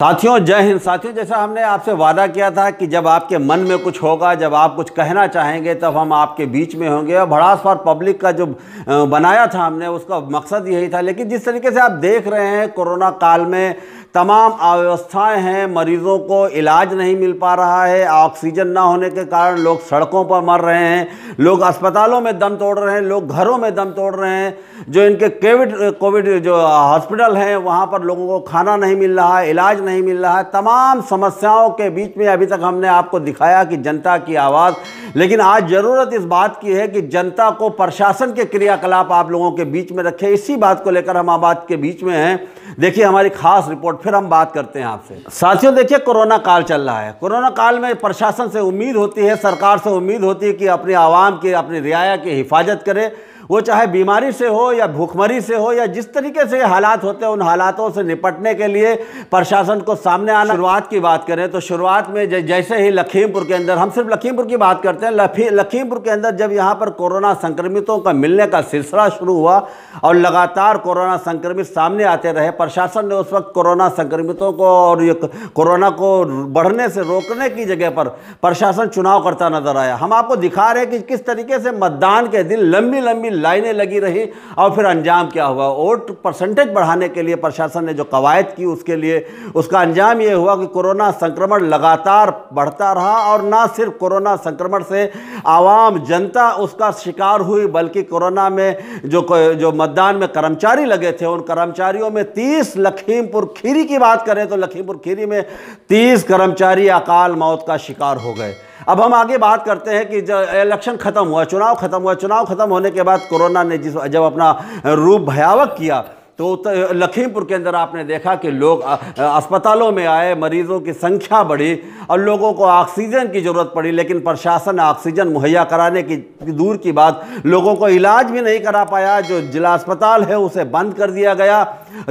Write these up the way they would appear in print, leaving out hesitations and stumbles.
साथियों जय हिंद। साथियों जैसा हमने आपसे वादा किया था कि जब आपके मन में कुछ होगा, जब आप कुछ कहना चाहेंगे तब हम आपके बीच में होंगे। और भड़ास फॉर पब्लिक का जो बनाया था हमने, उसका मकसद यही था। लेकिन जिस तरीके से आप देख रहे हैं कोरोना काल में तमाम अव्यवस्थाएं हैं, मरीजों को इलाज नहीं मिल पा रहा है, ऑक्सीजन ना होने के कारण लोग सड़कों पर मर रहे हैं, लोग अस्पतालों में दम तोड़ रहे हैं, लोग घरों में दम तोड़ रहे हैं। जो इनके कोविड जो हॉस्पिटल हैं वहाँ पर लोगों को खाना नहीं मिल रहा है, इलाज नहीं मिल रहा है। तमाम समस्याओं के बीच में अभी तक हमने आपको दिखाया कि जनता की आवाज़, लेकिन आज ज़रूरत इस बात की है कि जनता को प्रशासन के क्रियाकलाप आप लोगों के बीच में रखें। इसी बात को लेकर हम आप के बीच में हैं। देखिए हमारी खास रिपोर्ट, फिर हम बात करते हैं आपसे। साथियों देखिए कोरोना काल चल रहा है। कोरोना काल में प्रशासन से उम्मीद होती है, सरकार से उम्मीद होती है कि अपनी आवाम की, अपनी रियाया की हिफाजत करे। वो चाहे बीमारी से हो या भूखमरी से हो या जिस तरीके से हालात होते हैं, उन हालातों से निपटने के लिए प्रशासन को सामने आना। शुरुआत की बात करें तो शुरुआत में जैसे ही लखीमपुर के अंदर, हम सिर्फ लखीमपुर की बात करते हैं, लखीमपुर के अंदर जब यहाँ पर कोरोना संक्रमितों का मिलने का सिलसिला शुरू हुआ और लगातार कोरोना संक्रमित सामने आते रहे, प्रशासन ने उस वक्त कोरोना संक्रमितों को और ये कोरोना को बढ़ने से रोकने की जगह पर प्रशासन चुनाव करता नजर आया। हम आपको दिखा रहे हैं कि किस तरीके से मतदान के दिन लंबी लंबी लाइनें लगी रही और फिर अंजाम क्या हुआ। वोट परसेंटेज बढ़ाने के लिए प्रशासन ने जो कवायद की, उसके लिए उसका अंजाम यह हुआ कि कोरोना संक्रमण लगातार बढ़ता रहा। और ना सिर्फ कोरोना संक्रमण से आवाम जनता उसका शिकार हुई, बल्कि कोरोना में जो मतदान में कर्मचारी लगे थे, उन कर्मचारियों में 30, लखीमपुर खीरी की बात करें तो लखीमपुर खीरी में 30 कर्मचारी अकाल मौत का शिकार हो गए। अब हम आगे बात करते हैं कि जब इलेक्शन खत्म हुआ, चुनाव खत्म होने के बाद कोरोना ने जब अपना रूप भयावह किया तो लखीमपुर के अंदर आपने देखा कि लोग अस्पतालों में आए, मरीजों की संख्या बढ़ी और लोगों को ऑक्सीजन की ज़रूरत पड़ी। लेकिन प्रशासन ने ऑक्सीजन मुहैया कराने की दूर की बात, लोगों को इलाज भी नहीं करा पाया। जो जिला अस्पताल है उसे बंद कर दिया गया,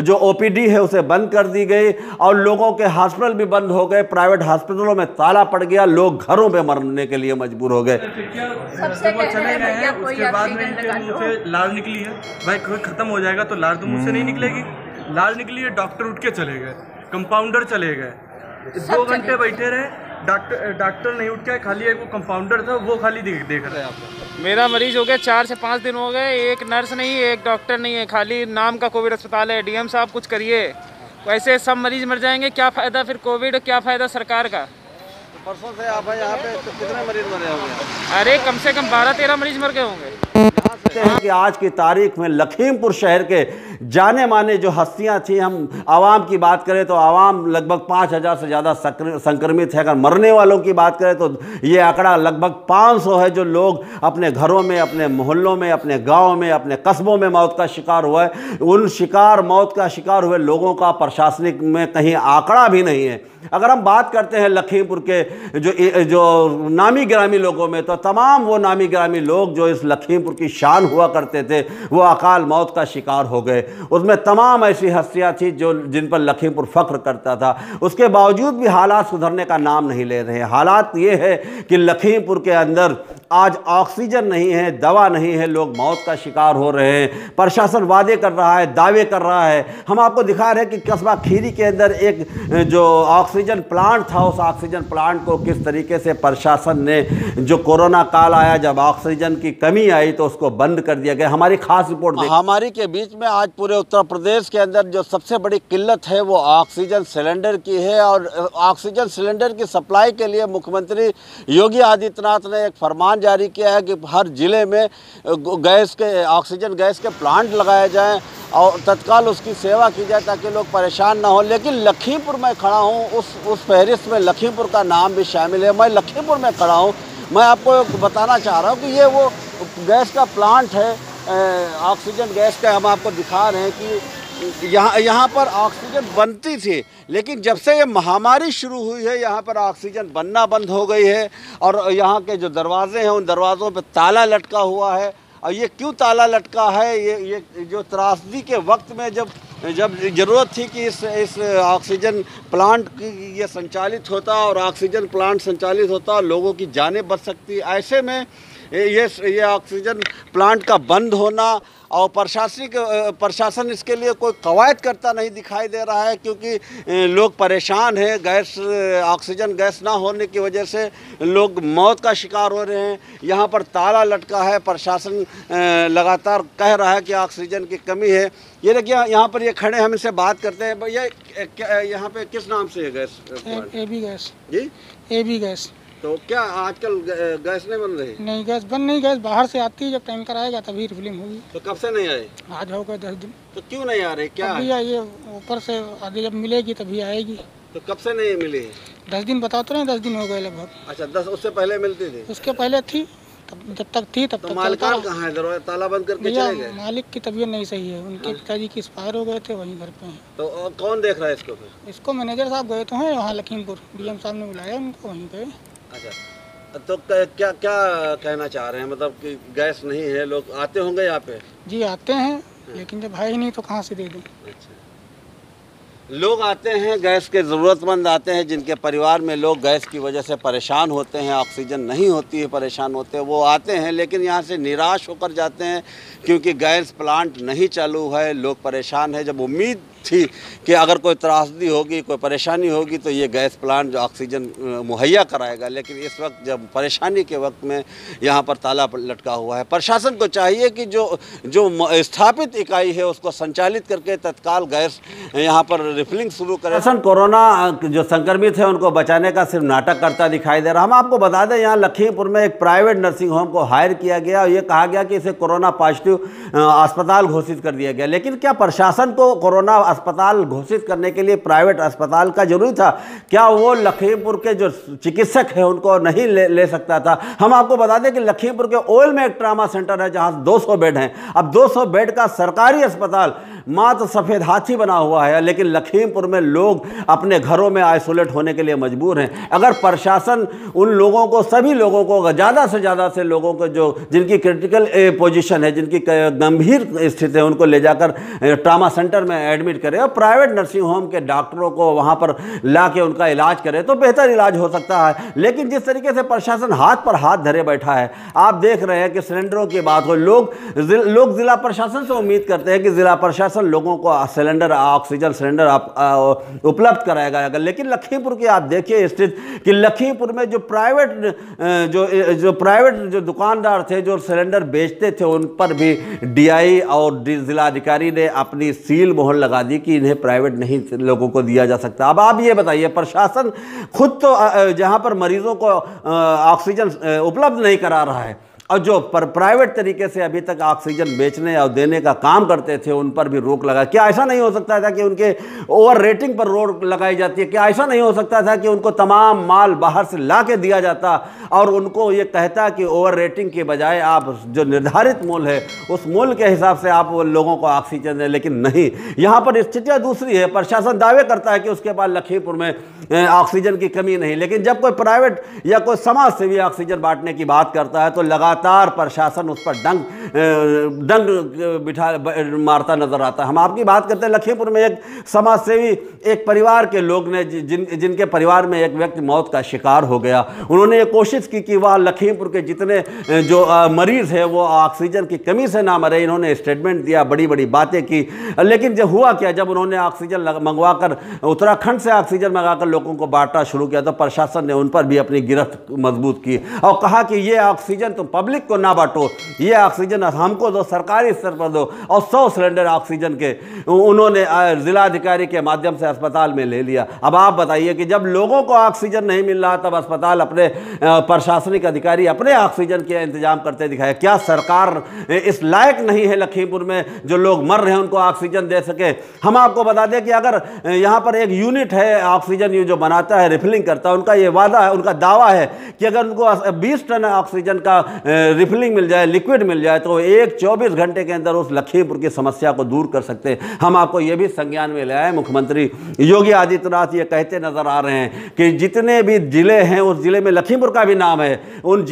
जो ओपीडी है उसे बंद कर दी गई और लोगों के हॉस्पिटल भी बंद हो गए। प्राइवेट हॉस्पिटलों में ताला पड़ गया, लोग घरों में मरने के लिए मजबूर हो गए। चले गए हैं, उसके बाद में इनके मुंह से लार निकली है। भाई कोई खत्म हो जाएगा तो लार तो मुंह से नहीं निकलेगी। लार निकली है, डॉक्टर उठ के चले गए, कंपाउंडर चले गए, 2 घंटे बैठे रहे, डॉक्टर नहीं उठ के, खाली एक वो कंपाउंडर था वो खाली देख रहे हैं आप। मेरा मरीज हो गया 4 से 5 दिन हो गए, एक नर्स नहीं है, एक डॉक्टर नहीं है, खाली नाम का कोविड अस्पताल है। डीएम साहब कुछ करिए, वैसे सब मरीज मर जाएंगे, क्या फ़ायदा फिर कोविड, क्या फ़ायदा सरकार का। परसों से आप यहाँ पे तो कितने मरीज मरे होंगे? अरे कम से कम 12-13 मरीज मर गए होंगे। हैं कि आज की तारीख में लखीमपुर शहर के जाने माने जो हस्तियां थी, हम आवाम की बात करें तो आवाम लगभग 5000 से ज़्यादा संक्रमित है। अगर मरने वालों की बात करें तो ये आंकड़ा लगभग 500 है, जो लोग अपने घरों में, अपने मोहल्लों में, अपने गाँव में, अपने कस्बों में मौत का शिकार हुआ है। उन मौत का शिकार हुए लोगों का प्रशासनिक में कहीं आंकड़ा भी नहीं है। अगर हम बात करते हैं लखीमपुर के जो नामी गिरामी लोगों में, तो तमाम वो नामी गिरामी लोग जो इस लखीमपुर की शान हुआ करते थे वो अकाल मौत का शिकार हो गए। उसमें तमाम ऐसी हस्तियां थी जिन पर लखीमपुर फख्र करता था। उसके बावजूद भी हालात सुधरने का नाम नहीं ले रहे हैं। हालात ये है कि लखीमपुर के अंदर आज ऑक्सीजन नहीं है, दवा नहीं है, लोग मौत का शिकार हो रहे हैं। प्रशासन वादे कर रहा है, दावे कर रहा है। हम आपको दिखा रहे हैं कि कस्बा खीरी के अंदर एक जो ऑक्सीजन प्लांट था, उस ऑक्सीजन प्लांट को किस तरीके से प्रशासन ने, जो कोरोना काल आया, जब ऑक्सीजन की कमी आई तो उसको बंद कर दिया गया। हमारी खास रिपोर्ट हमारी के बीच में आज पूरे उत्तर प्रदेश के अंदर जो सबसे बड़ी किल्लत है वो ऑक्सीजन सिलेंडर की है। और ऑक्सीजन सिलेंडर की सप्लाई के लिए मुख्यमंत्री योगी आदित्यनाथ ने एक फरमान जारी किया है कि हर जिले में ऑक्सीजन गैस के प्लांट लगाए जाएं और तत्काल उसकी सेवा की जाए ताकि लोग परेशान ना हो। लेकिन लखीमपुर में खड़ा हूँ, उस फहरिस्त में लखीमपुर का नाम भी शामिल है। मैं लखीमपुर में खड़ा हूँ। मैं आपको बताना चाह रहा हूँ कि ये वो गैस का प्लांट है, ऑक्सीजन गैस का। हम आपको दिखा रहे हैं कि यहाँ पर ऑक्सीजन बनती थी, लेकिन जब से ये महामारी शुरू हुई है यहाँ पर ऑक्सीजन बनना बंद हो गई है। और यहाँ के जो दरवाजे हैं उन दरवाज़ों पर ताला लटका हुआ है। और ये क्यों ताला लटका है? ये जो त्रासदी के वक्त में जब ज़रूरत थी कि इस ऑक्सीजन प्लांट की ये संचालित होता और ऑक्सीजन प्लांट संचालित होता और लोगों की जानें बच सकती, ऐसे में ये ऑक्सीजन प्लांट का बंद होना और प्रशासन इसके लिए कोई कवायद करता नहीं दिखाई दे रहा है, क्योंकि लोग परेशान हैं। ऑक्सीजन गैस ना होने की वजह से लोग मौत का शिकार हो रहे हैं। यहाँ पर ताला लटका है, प्रशासन लगातार कह रहा है कि ऑक्सीजन की कमी है। ये देखिए यहाँ पर ये खड़े, हम इनसे बात करते हैं। भैया यहाँ पे किस नाम से है गैस? AB गैस जी, AB गैस। तो क्या आजकल गैस नहीं बन रही? नहीं, गैस बंद नहीं, गैस बाहर से आती है, जब टैंकर आएगा तभी रिफिलिंग होगी। तो कब से नहीं आए? आज होगा 10 दिन। तो क्यों नहीं आ रही? क्या अभी आइए, ऊपर से आगे जब मिलेगी तभी आएगी। तो कब से नहीं मिली? 10 दिन बता तो नहीं, 10 दिन हो गए लगभग। अच्छा, 10 उससे पहले मिलती थी? उसके पहले थी, तब जब तक थी तब तो तक मालिकान कहाँ है? दरवाजा ताला बंद करके चले गए? मालिक की तबीयत नहीं सही है, उनके पिताजी की एक्सपायर हो गए थे, वहीं घर पे हैं। तो कौन देख रहा है इसको फिर? इसको मैनेजर साहब गए तो हैं वहाँ लखीमपुर, DM साहब ने बुलाया उनको, वहीं पे। अच्छा, तो क्या क्या कहना चाह रहे हैं? मतलब कि गैस नहीं है, लोग आते होंगे यहाँ पे? जी आते हैं, लेकिन जब है ही नहीं तो कहाँ से दे दें। अच्छा, लोग आते हैं, गैस के ज़रूरतमंद आते हैं, जिनके परिवार में लोग गैस की वजह से परेशान होते हैं, ऑक्सीजन नहीं होती है, परेशान होते हैं, वो आते हैं, लेकिन यहाँ से निराश होकर जाते हैं, क्योंकि गैस प्लांट नहीं चालू है। लोग परेशान हैं। जब उम्मीद थी कि अगर कोई त्रासदी होगी, कोई परेशानी होगी, तो ये गैस प्लांट जो ऑक्सीजन मुहैया कराएगा, लेकिन इस वक्त जब परेशानी के वक्त में यहाँ पर ताला लटका हुआ है। प्रशासन को चाहिए कि जो स्थापित इकाई है उसको संचालित करके तत्काल गैस यहाँ पर रिफिलिंग शुरू करें। प्रशासन कोरोना जो संक्रमित है उनको बचाने का सिर्फ नाटक करता दिखाई दे रहा। हम आपको बता दें, यहाँ लखीमपुर में एक प्राइवेट नर्सिंग होम को हायर किया गया और ये कहा गया कि इसे कोरोना पॉजिटिव अस्पताल घोषित कर दिया गया। लेकिन क्या प्रशासन को कोरोना अस्पताल घोषित करने के लिए प्राइवेट अस्पताल का जरूरी था? क्या वो लखीमपुर के जो चिकित्सक हैं उनको नहीं ले सकता था? हम आपको बता दें कि लखीमपुर के ओयल में एक ट्रामा सेंटर है जहां 200 बेड हैं। अब 200 बेड का सरकारी अस्पताल मात्र सफ़ेद हाथी बना हुआ है, लेकिन लखीमपुर में लोग अपने घरों में आइसोलेट होने के लिए मजबूर हैं। अगर प्रशासन उन लोगों को, सभी लोगों को, ज़्यादा से ज़्यादा से लोगों को जिनकी क्रिटिकल पोजीशन है, जिनकी गंभीर स्थिति है, उनको ले जाकर ट्रामा सेंटर में एडमिट करे और प्राइवेट नर्सिंग होम के डॉक्टरों को वहाँ पर ला के उनका इलाज करे, तो बेहतर इलाज हो सकता है। लेकिन जिस तरीके से प्रशासन हाथ पर हाथ धरे बैठा है, आप देख रहे हैं कि सिलेंडरों की बात हो, लोग जिला प्रशासन से उम्मीद करते हैं कि जिला प्रशासन लोगों को सिलेंडर, ऑक्सीजन सिलेंडर उपलब्ध कराएगा। लेकिन लखीमपुर की आप देखिए स्थिति कि लखीमपुर में जो प्राइवेट जो दुकानदार थे, जो सिलेंडर बेचते थे, उन पर भी DI और जिलाधिकारी ने अपनी सील मोहर लगा दी कि इन्हें प्राइवेट नहीं लोगों को दिया जा सकता। अब आप ये बताइए, प्रशासन खुद तो जहां पर मरीजों को ऑक्सीजन उपलब्ध नहीं करा रहा है, और जो प्राइवेट तरीके से अभी तक ऑक्सीजन बेचने और देने का काम करते थे उन पर भी रोक लगा। क्या ऐसा नहीं हो सकता था कि उनके ओवर रेटिंग पर रोक लगाई जाती है? क्या ऐसा नहीं हो सकता था कि उनको तमाम माल बाहर से ला के दिया जाता और उनको ये कहता कि ओवर रेटिंग के बजाय आप जो निर्धारित मूल्य है उस मूल्य के हिसाब से आप लोगों को ऑक्सीजन दें? लेकिन नहीं, यहाँ पर स्थितियाँ दूसरी है। प्रशासन दावे करता है कि उसके बाद लखीमपुर में ऑक्सीजन की कमी नहीं, लेकिन जब कोई प्राइवेट या कोई समाज सेवी ऑक्सीजन बांटने की बात करता है तो लगातार प्रशासन उस पर डंग बिठा मारता नजर आता है। हम आपकी बात करते हैं, लखीमपुर में एक समाज सेवी, एक परिवार के लोग ने जिनके परिवार में एक व्यक्ति मौत का शिकार हो गया, उन्होंने ये कोशिश की कि वह लखीमपुर के जितने जो मरीज है वो ऑक्सीजन की कमी से ना मरे। इन्होंने स्टेटमेंट दिया, बड़ी बड़ी बातें की, लेकिन जब हुआ क्या, जब उन्होंने ऑक्सीजन मंगवाकर, उत्तराखंड से ऑक्सीजन मंगाकर लोगों को बांटना शुरू किया तो प्रशासन ने उन पर भी अपनी गिरफ्त मजबूत की और कहा कि ये ऑक्सीजन तुम पब्लिक को ना बांटो, ये ऑक्सीजन हमको दो, सरकारी स्तर पर दो। और 100 सिलेंडर ऑक्सीजन के उन्होंने जिलाधिकारी के माध्यम से अस्पताल में ले लिया। अब आप बताइए कि जब लोगों को ऑक्सीजन नहीं मिल रहा तब अस्पताल अपने प्रशासनिक अधिकारी अपने ऑक्सीजन के इंतजाम करते दिखाए। क्या सरकार इस लायक नहीं है लखीमपुर में जो लोग मर रहे हैं उनको ऑक्सीजन दे सके? हम आपको बता दें कि अगर यहाँ पर एक यूनिट है ऑक्सीजन जो बनाता है, रिफिलिंग करता है, उनका ये वादा है, उनका दावा है कि अगर उनको 20 टन ऑक्सीजन का रिफिलिंग मिल जाए, लिक्विड मिल जाए, तो एक 24 घंटे के अंदर उस लखीमपुर की समस्या को दूर कर सकते हैं। हम आपको ये भी संज्ञान में ले आए, मुख्यमंत्री योगी आदित्यनाथ ये कहते नजर आ रहे हैं कि जितने भी जिले हैं, उस जिले में लखीमपुर का भी नाम है, उन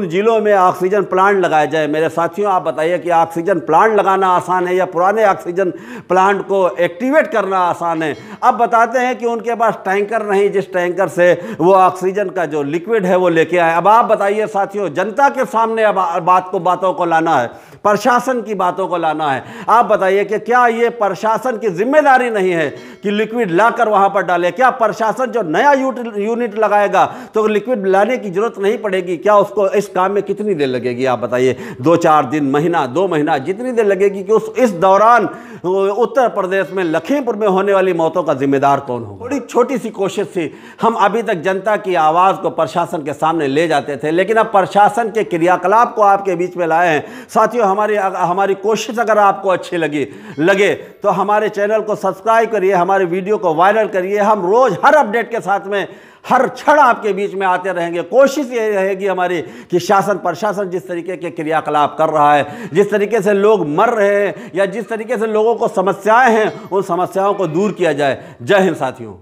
जिलों में ऑक्सीजन प्लांट लगाया जाए। मेरे साथियों, आप बताइए कि ऑक्सीजन प्लांट लगाना आसान है या पुराने ऑक्सीजन प्लांट को एक्टिवेट करना आसान है? अब बताते हैं कि उनके पास टैंकर नहीं, जिस टैंकर से वो ऑक्सीजन का जो लिक्विड है वो लेके आए। अब आप बताइए साथियों, जनता के सामने सामने अब बातों को लाना है, प्रशासन की बातों को लाना है। आप बताइए कि क्या ये प्रशासन की जिम्मेदारी नहीं है कि लिक्विड लाकर वहां पर डाले? क्या प्रशासन जो नया यूनिट लगाएगा तो लिक्विड लाने की जरूरत नहीं पड़ेगी? क्या उसको इस काम में कितनी देर लगेगी? आप बताइए, 2-4 दिन, महीना, 2 महीना, जितनी देर लगेगी कि इस दौरान उत्तर प्रदेश में लखीमपुर में होने वाली मौतों का जिम्मेदार कौन होगा? बड़ी छोटी सी कोशिश थी, हम अभी तक जनता की आवाज़ को प्रशासन के सामने ले जाते थे, लेकिन अब प्रशासन के क्रियाकलाप को आपके बीच में लाए हैं। साथियों, हमारी कोशिश अगर आपको अच्छी लगे तो हमारे चैनल को सब्सक्राइब करिए, हमारे वीडियो को वायरल करिए। हम रोज़ हर अपडेट के साथ में हर क्षण आपके बीच में आते रहेंगे। कोशिश ये रहेगी हमारी कि शासन प्रशासन जिस तरीके के क्रियाकलाप कर रहा है, जिस तरीके से लोग मर रहे हैं या जिस तरीके से लोगों को समस्याएं हैं, उन समस्याओं को दूर किया जाए। जय हिंद साथियों।